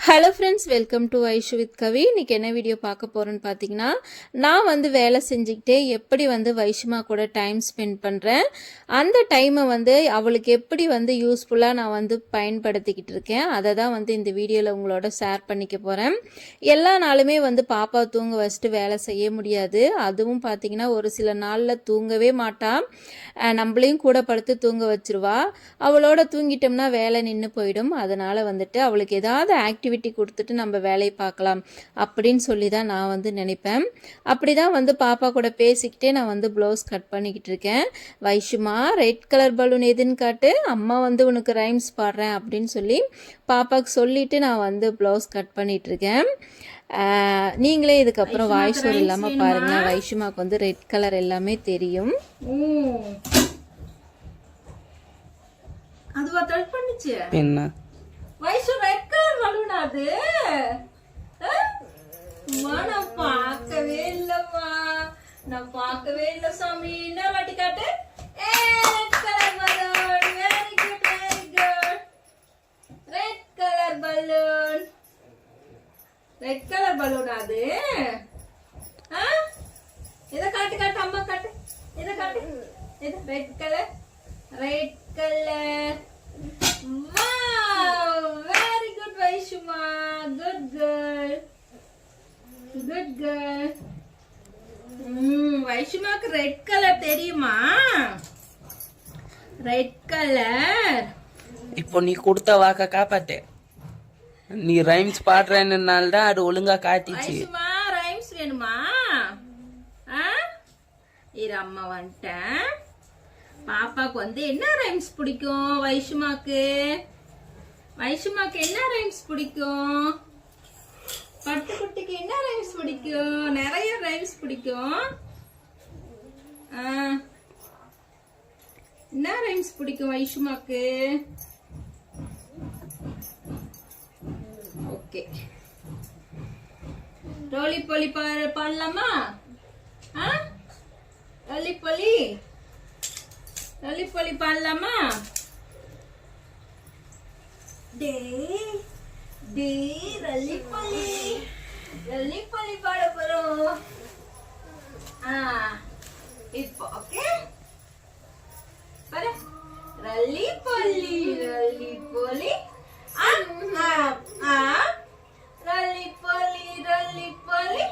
Hello friends, welcome to Aishu with Kavi. இன்றைக்கி என்ன video பார்க்க போகிறேன்னு பார்த்தீங்கன்னா, நான் வந்து வேலை செஞ்சுக்கிட்டே எப்படி வந்து வைஷுமா கூட டைம் ஸ்பெண்ட் பண்ணுறேன், அந்த டைமை வந்து அவளுக்கு எப்படி வந்து யூஸ்ஃபுல்லாக நான் வந்து பயன்படுத்திக்கிட்டு இருக்கேன், அதை தான் வந்து இந்த வீடியோவில் உங்களோட ஷேர் பண்ணிக்க போகிறேன். எல்லா நாளுமே வந்து பாப்பா தூங்க வச்சுட்டு வேலை செய்ய முடியாது. அதுவும் பார்த்திங்கன்னா ஒரு சில நாளில் தூங்கவே மாட்டாள். நம்மளையும் கூட படுத்து தூங்க வச்சுருவா. அவளோட தூங்கிட்டோம்னா வேலை நின்று போயிடும். அதனால் வந்துட்டு அவளுக்கு ஏதாவது ஆக்டிவிட்டி கொடுத்துட்டு நம்ம வேலையை பார்க்கலாம் அப்படின்னு சொல்லி தான் நான் வந்து நினைப்பேன். அப்படி தான் வந்து பாப்பா கூட பேசிக்கிட்டே நான் வந்து ப்ளவுஸ் கட் பண்ணிக்கிட்டு இருக்கேன். வைஷுமா, ரெட் கலர் பலூன் எதுன்னு காட்டு, அம்மா வந்து உனக்கு ரைம்ஸ் பாடுறேன் அப்படின்னு சொல்லி பாப்பாவுக்கு சொல்லிவிட்டு நான் வந்து ப்ளவுஸ் கட் பண்ணிகிட்ருக்கேன். நீங்களே இதுக்கப்புறம் வாய்ஸ் ஓவர் இல்லாமல் பாருங்கள். வைஷுமாவுக்கு வந்து ரெட் கலர் எல்லாமே தெரியும். அதுவா தட் பண்ணுச்சு என்ன வைஷு ரெட் கலர் பலூனா அது? நான் பார்க்கவே இல்லம்மா, நான் பார்க்கவே இல்ல சாமி. என்ன வாட்டி காட்டு. Red colour balloon, very good very good. Red colour balloon, red colour பலூனா அது? இத காட்டு காட்டு, அம்மா காட்டு, இத காட்டு. இது red colour, red colour. Wow, very good Vaishuma, good girl, good girl. வைஷுமாக்கு ரெட் கலர் தெரியுமா? Red colour. இப்போ நீ கொடுத்த வாக்க காப்பாத்து. நீ ரைம்ஸ் பாடுறேன்னால தான் அது ஒழுங்கா காட்டிச்சு. வைஷுமா, ரைம்ஸ் வேணுமா? இரு, அம்மா வந்துட்டேன். பாப்பாக்கு வந்து என்ன ரைம்ஸ் பிடிக்கும்? வைஷுமாக்கு என்ன ரைம்ஸ் பிடிக்கும்? பட்டுக்குட்டிக்கு என்ன ரைம்ஸ் பிடிக்கும்? நிறைய ரைம்ஸ் பிடிக்கும். என்ன ரைம்ஸ் பிடிக்கும் வைஷுமாக்கு? ஓகே, ரோலி போலி பாடலாமா? ரோலி போலி லலிபொலி பாடலாமா? டே டே லலிபொலி, லலிபொலி பாட போறோம். இப்போ ஓகே பாரு. லலிபொலி லலிபொலி அப் அப் அப், லலிபொலி லலிபொலி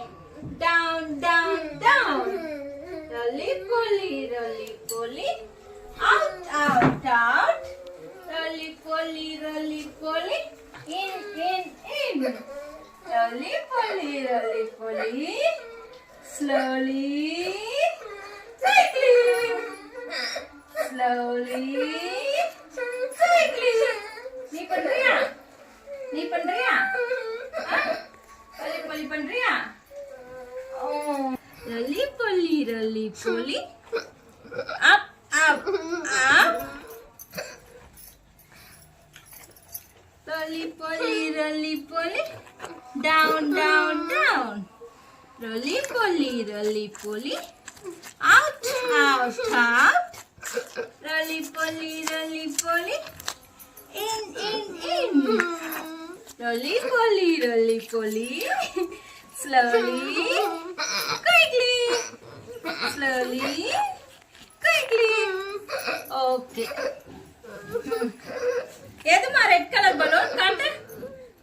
டவுன் டவுன் டவுன், லலிபொலி லலிபொலி out out out, roly poly in in in, roly poly slowly cycling, slowly cycling. நீ பண்றியா? roly poly பண்றியா? roly poly up up up, roly poly down down down, roly poly out out out, roly poly in in in, roly poly slowly quickly, slowly quickly. Okay, எதுமா red colour balloon காட்டு.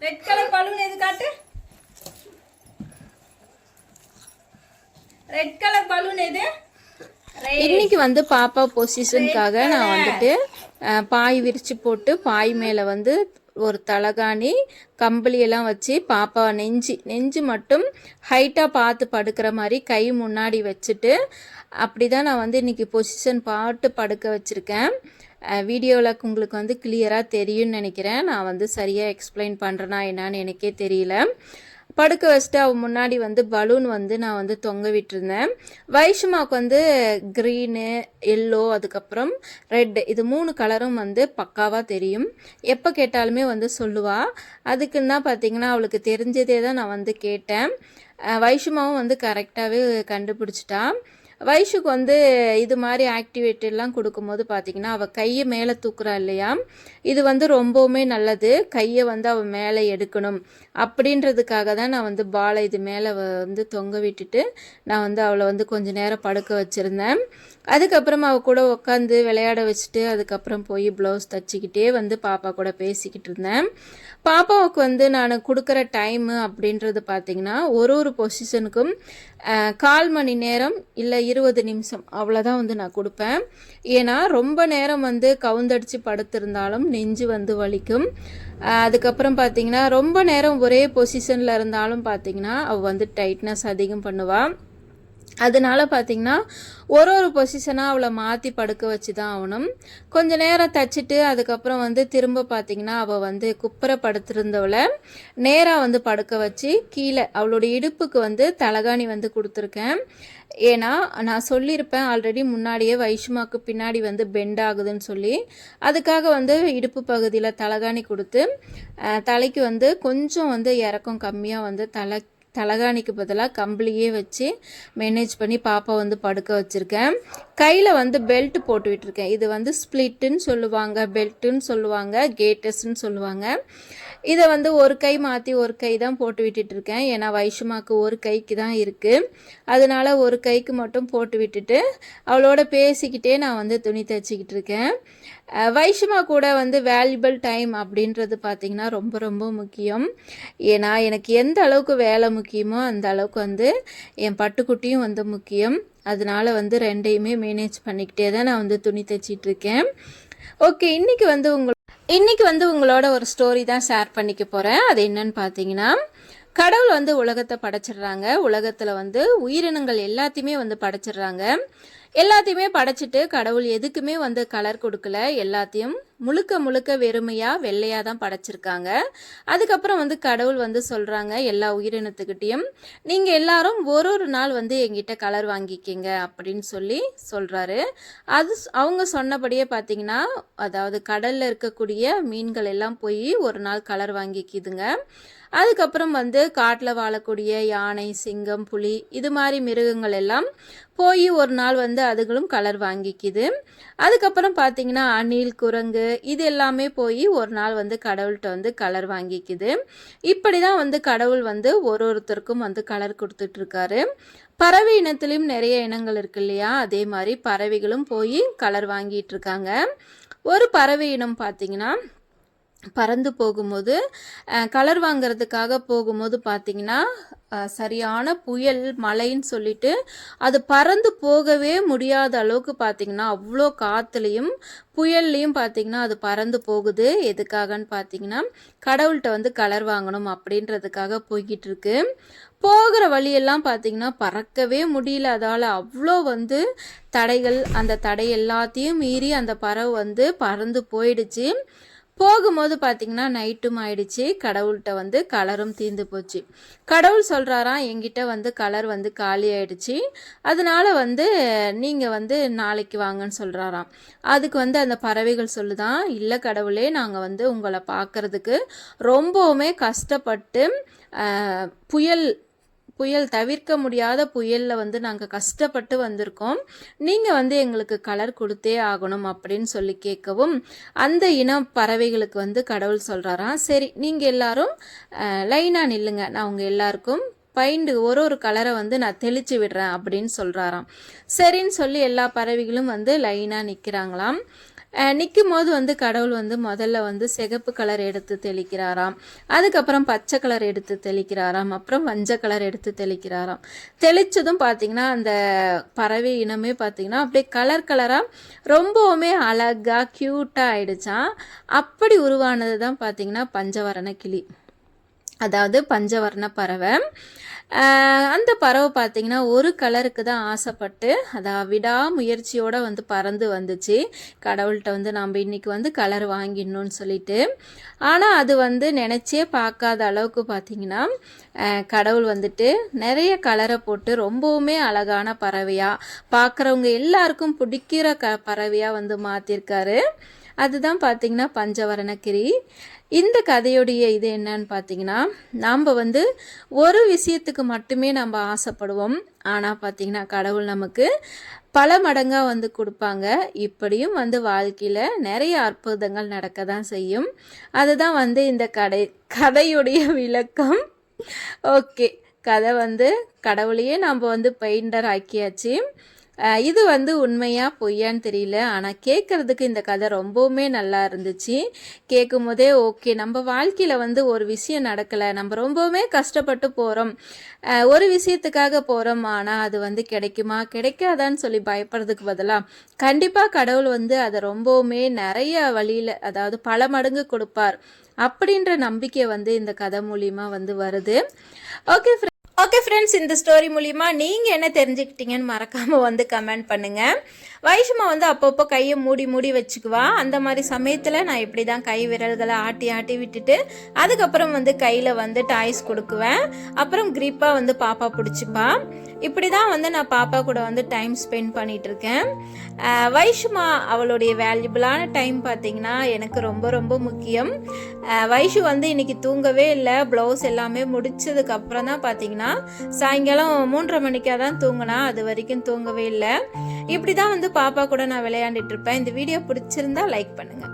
Red colour balloon எது காட்டு. Red colour balloon எது? இன்னைக்கு வந்து பாப்பா பொசிஷனுக்காக நான் வந்துட்டு பாய் விரிச்சு போட்டு பாய் மேலே வந்து ஒரு தலகாணி கம்பளியெல்லாம் வச்சு பாப்பா நெஞ்சு மட்டும் ஹைட்டாக பார்த்து படுக்கிற மாதிரி கை முன்னாடி வச்சுட்டு அப்படி தான் நான் வந்து இன்றைக்கி பொசிஷன் பாட்டு படுக்க வச்சுருக்கேன். வீடியோவில் உங்களுக்கு வந்து கிளியராக தெரியும்னு நினைக்கிறேன். நான் வந்து சரியாக எக்ஸ்பிளைன் பண்ணுறேன்னா என்னான்னு எனக்கே தெரியல. படுக்க வச்சுட்டு அவள் முன்னாடி வந்து பலூன் வந்து நான் வந்து தொங்க விட்டுருந்தேன். வைஷுமாவுக்கு வந்து க்ரீனு, எல்லோ, அதுக்கப்புறம் ரெட்டு, இது 3 கலரும் வந்து பக்காவாக தெரியும். எப்போ கேட்டாலுமே வந்து சொல்லுவாள். அதுக்குன்னு தான் பார்த்திங்கன்னா அவளுக்கு தெரிஞ்சதே தான் நான் வந்து கேட்டேன். வைஷுமாவும் வந்து கரெக்டாகவே கண்டுபிடிச்சிட்டா. வைஷுக்கு வந்து இது மாதிரி ஆக்டிவிட்டிலாம் கொடுக்கும்போது பார்த்திங்கன்னா அவள் கையை மேலே தூக்குறா இல்லையா, இது வந்து ரொம்பவுமே நல்லது. கையை வந்து அவள் மேலே எடுக்கணும் அப்படின்றதுக்காக தான் நான் வந்து பாலை இது மேலே வந்து தொங்க விட்டுட்டு நான் வந்து அவளை வந்து கொஞ்ச நேரம் படுக்க வச்சுருந்தேன். அதுக்கப்புறம் அவள் கூட உட்காந்து விளையாட வச்சுட்டு அதுக்கப்புறம் போய் ப்ளவுஸ் தச்சுக்கிட்டே வந்து பாப்பா கூட பேசிக்கிட்டு இருந்தேன். பாப்பாவுக்கு வந்து நான் கொடுக்குற டைமு அப்படின்றது பார்த்திங்கன்னா ஒரு பொசிஷனுக்கும் 1/4 மணி நேரம் இல்லை 20 நிமிஷம் அவ்வளோதான் வந்து நான் கொடுப்பேன். ஏன்னா ரொம்ப நேரம் வந்து கவுந்தடிச்சு படுத்திருந்தாலும் நெஞ்சு வந்து வலிக்கும். அதுக்கப்புறம் பார்த்திங்கன்னா ரொம்ப நேரம் ஒரே பொசிஷனில் இருந்தாலும் பார்த்திங்கன்னா அவள் வந்து டைட்னஸ் அதிகம் பண்ணுவாள். அதனால பார்த்திங்கன்னா ஒரு பொசிஷனாக அவளை மாற்றி படுக்க வச்சு தான் ஆகணும். கொஞ்ச நேரம் தச்சுட்டு அதுக்கப்புறம் வந்து திரும்ப பார்த்திங்கன்னா அவள் வந்து குப்புற படுத்திருந்தவளை நேராக வந்து படுக்க வச்சு கீழே அவளுடைய இடுப்புக்கு வந்து தலகாணி வந்து கொடுத்துருக்கேன். ஏன்னா நான் சொல்லியிருப்பேன் ஆல்ரெடி முன்னாடியே வைஷ்மாக்கு பின்னாடி வந்து பெண்ட் ஆகுதுன்னு சொல்லி, அதுக்காக வந்து இடுப்பு பகுதியில் தலகாணி கொடுத்து தலைக்கு வந்து கொஞ்சம் வந்து இறக்கம் கம்மியாக வந்து தலகாணிக்கு பதிலாக கம்பளியே வச்சு மேனேஜ் பண்ணி பாப்பா வந்து படுக்க வச்சுருக்கேன். கையில் வந்து பெல்ட் போட்டு விட்டுருக்கேன். இது வந்து ஸ்ப்ளிட்டுன்னு சொல்லுவாங்க, பெல்ட்டுன்னு சொல்லுவாங்க, கேட்டஸ்ன்னு சொல்லுவாங்க. இதை வந்து ஒரு கை மாற்றி ஒரு கை தான் போட்டு விட்டுட்ருக்கேன். ஏன்னா வைஷ்மாக்கு ஒரு கைக்கு தான் இருக்குது, அதனால ஒரு கைக்கு மட்டும் போட்டு விட்டுட்டு அவளோட பேசிக்கிட்டே நான் வந்து துணி தைச்சிக்கிட்டு இருக்கேன். வைஷ்மா கூட வந்து வேல்யூபிள் டைம் அப்படின்றது பார்த்திங்கன்னா ரொம்ப ரொம்ப முக்கியம். ஏன்னா எனக்கு எந்த அளவுக்கு வேலை முக்கியமோ அந்த அளவுக்கு வந்து என் பட்டுக்குட்டியும் வந்து முக்கியம். அதனால வந்து ரெண்டையுமே மேனேஜ் பண்ணிக்கிட்டே தான் நான் வந்து துணி தைச்சிட்ருக்கேன். ஓகே, இன்றைக்கி வந்து உங்களோட ஒரு ஸ்டோரி தான் ஷேர் பண்ணிக்க போகிறேன். அது என்னன்னு பார்த்தீங்கன்னா, கடவுள் வந்து உலகத்தை படைச்சிடுறாங்க. உலகத்தில் வந்து உயிரினங்கள் எல்லாத்தையுமே வந்து படைச்சிடுறாங்க. எல்லாத்தையுமே படைச்சிட்டு கடவுள் எதுக்குமே வந்து கலர் கொடுக்கல, எல்லாத்தையும் முழுக்க வெறுமையாக வெள்ளையாக தான் படைச்சிருக்காங்க. அதுக்கப்புறம் வந்து கடவுள் வந்து சொல்கிறாங்க எல்லா உயிரினத்துக்கிட்டேயும், நீங்கள் எல்லாரும் ஒரு நாள் வந்து எங்கிட்ட கலர் வாங்கிக்கிங்க அப்படின்னு சொல்கிறாரு. அது அவங்க சொன்னபடியே பார்த்தீங்கன்னா, அதாவது கடலில் இருக்கக்கூடிய மீன்கள் எல்லாம் போய் ஒரு நாள் கலர் வாங்கிக்குதுங்க. அதுக்கப்புறம் வந்து காட்டில் வாழக்கூடிய யானை, சிங்கம், புலி இது மாதிரி மிருகங்கள் எல்லாம் போய் ஒரு நாள் வந்து அதுகளும் கலர் வாங்கிக்குது. அதுக்கப்புறம் பார்த்திங்கன்னா அணில், குரங்கு இது எல்லாமே போய் ஒரு நாள் வந்து கடவுள்கிட்ட வந்து கலர் வாங்கிக்குது. இப்படி தான் வந்து கடவுள் வந்து ஒருத்தருக்கும் வந்து கலர் கொடுத்துட்ருக்காரு. பறவை இனத்துலேயும் நிறைய இனங்கள் இருக்கு இல்லையா, அதே மாதிரி பறவைகளும் போய் கலர் வாங்கிட்டு இருக்காங்க. ஒரு பறவை இனம் பார்த்திங்கன்னா பறந்து போகும்போது கலர் வாங்கிறதுக்காக போகும்போது பார்த்திங்கன்னா சரியான புயல் மழைன்னு சொல்லிட்டு அது பறந்து போகவே முடியாத அளவுக்கு பார்த்திங்கன்னா அவ்வளோ காற்றுலையும் புயல்லையும் பார்த்திங்கன்னா அது பறந்து போகுது. எதுக்காகன்னு பார்த்திங்கன்னா கடவுள்கிட்ட வந்து கலர் வாங்கணும் அப்படின்றதுக்காக போய்கிட்டு இருக்கு. போகிற வழியெல்லாம் பார்த்திங்கன்னா பறக்கவே முடியல, அதால் அவ்வளோ வந்து தடைகள், அந்த தடை எல்லாத்தையும் மீறி அந்த பறவை வந்து பறந்து போயிடுச்சு. போகும்போது பார்த்திங்கன்னா நைட்டும் ஆயிடுச்சு. கடவுள்கிட்ட வந்து கலரும் தீர்ந்து போச்சு. கடவுள் சொல்கிறாராம், என்கிட்ட வந்து கலர் வந்து காலி ஆயிடுச்சு, அதனால வந்து நீங்கள் வந்து நாளைக்கு வாங்கன்னு சொல்கிறாராம். அதுக்கு வந்து அந்த பறவைகள் சொல்லுதான், இல்லை கடவுளே, நாங்கள் வந்து உங்களை பார்க்குறதுக்கு ரொம்பவுமே கஷ்டப்பட்டு புயல் தவிர்க்க முடியாத புயலில் வந்து நாங்கள் கஷ்டப்பட்டு வந்திருக்கோம், நீங்கள் வந்து எங்களுக்கு கலர் கொடுத்தே ஆகணும் அப்படின்னு கேட்கவும் அந்த இனம் பறவைகளுக்கு வந்து கடவுள் சொல்கிறாராம், சரி நீங்கள் எல்லாரும் லைனாக நில்லுங்க, நான் உங்கள் எல்லாருக்கும் பைண்டு ஒரு கலரை வந்து நான் தெளித்து விடுறேன் அப்படின்னு சொல்கிறாராம். சரின்னு சொல்லி எல்லா பறவைகளும் வந்து லைனாக நிற்கிறாங்களாம். நிற்கும் போது வந்து கடவுள் வந்து முதல்ல வந்து சிகப்பு கலர் எடுத்து தெளிக்கிறாராம், அதுக்கப்புறம் பச்சை கலர் எடுத்து தெளிக்கிறாராம், அப்புறம் மஞ்சள் கலர் எடுத்து தெளிக்கிறாராம். தெளித்ததும் பார்த்திங்கன்னா அந்த பறவை இனமே பார்த்திங்கன்னா அப்படியே கலராக ரொம்பவுமே அழகாக க்யூட்டாக ஆயிடுச்சான். அப்படி உருவானது தான் பார்த்திங்கன்னா பஞ்சவர்ண கிளி, அதாவது பஞ்சவர்ண பறவை. அந்த பறவை பார்த்திங்கன்னா ஒரு கலருக்கு தான் ஆசைப்பட்டு விடாமுயற்சியோடு வந்து பறந்து வந்துச்சு கடவுள்கிட்ட வந்து நம்ம இன்றைக்கி வந்து கலர் வாங்கிடணும்னு சொல்லிட்டு. ஆனால் அது வந்து நினச்சே பார்க்காத அளவுக்கு பார்த்திங்கன்னா கடவுள் வந்துட்டு நிறைய கலரை போட்டு ரொம்பவுமே அழகான பறவையாக பார்க்குறவங்க எல்லாருக்கும் பிடிக்கிற பறவையாக வந்து மாற்றிருக்காரு. அதுதான் பார்த்திங்கன்னா பஞ்சவர்ணக்கிளி. இந்த கதையுடைய இது என்னன்னு பார்த்தீங்கன்னா, நாம் வந்து ஒரு விஷயத்துக்கு மட்டுமே நம்ம ஆசைப்படுவோம். ஆனால் பார்த்திங்கன்னா கடவுள் நமக்கு பல மடங்காக வந்து கொடுப்பாங்க. இப்படியும் வந்து வாழ்க்கையில் நிறைய அற்புதங்கள் நடக்க தான் செய்யும். அதுதான் வந்து இந்த கதையுடைய விளக்கம். ஓகே, கதை வந்து கடவுளையே நம்ம வந்து பெயிண்டர் ஆக்கியாச்சு. இது வந்து உண்மையா பொய்யான்னு தெரியல. ஆனால் கேட்குறதுக்கு இந்த கதை ரொம்பவுமே நல்லா இருந்துச்சு. கேட்கும் போதே ஓகே, நம்ம வாழ்க்கையில் வந்து ஒரு விஷயம் நடக்கலை, நம்ம ரொம்பவுமே கஷ்டப்பட்டு போகிறோம், ஒரு விஷயத்துக்காக போகிறோம், ஆனால் அது வந்து கிடைக்குமா கிடைக்காதான்னு சொல்லி பயப்படுறதுக்கு பதிலாக கண்டிப்பாக கடவுள் வந்து அதை ரொம்பவுமே நிறைய வழியில், அதாவது பல மடங்கு கொடுப்பார் அப்படின்ற நம்பிக்கை வந்து இந்த கதை மூலிமா வந்து வருது. ஓகே ஃப்ரெண்ட்ஸ், இந்த ஸ்டோரி மூலிமா நீங்கள் என்ன தெரிஞ்சுக்கிட்டீங்கன்னு மறக்காமல் வந்து கமெண்ட் பண்ணுங்கள். வைஷுமா வந்து அப்பப்போ கையை மூடி மூடி வச்சுக்குவா. அந்த மாதிரி சமயத்தில் நான் இப்படி தான் கை விரல்களை ஆட்டி ஆட்டி விட்டுட்டு அதுக்கப்புறம் வந்து கையில் வந்து டாய்ஸ் கொடுக்குவேன். அப்புறம் கிரிப்பாக வந்து பாப்பா பிடிச்சிப்பா. இப்படி தான் வந்து நான் பாப்பா கூட வந்து டைம் ஸ்பெண்ட் பண்ணிகிட்ருக்கேன். வைஷுமா அவளுடைய வேல்யூபிளான டைம் பார்த்திங்கன்னா எனக்கு ரொம்ப ரொம்ப முக்கியம். வைஷு வந்து இன்றைக்கி தூங்கவே இல்லை. ப்ளவுஸ் எல்லாமே முடிச்சதுக்கப்புறம் தான் பார்த்திங்கன்னா சாயங்காலம் 3:30 மணிக்காக தான் தூங்கினா. அது வரைக்கும் தூங்கவே இல்லை. இப்படி தான் வந்து பாப்பா கூட நான் விளையாண்டுட்டு இருப்பேன். இந்த வீடியோ பிடிச்சிருந்தா லைக் பண்ணுங்கள்.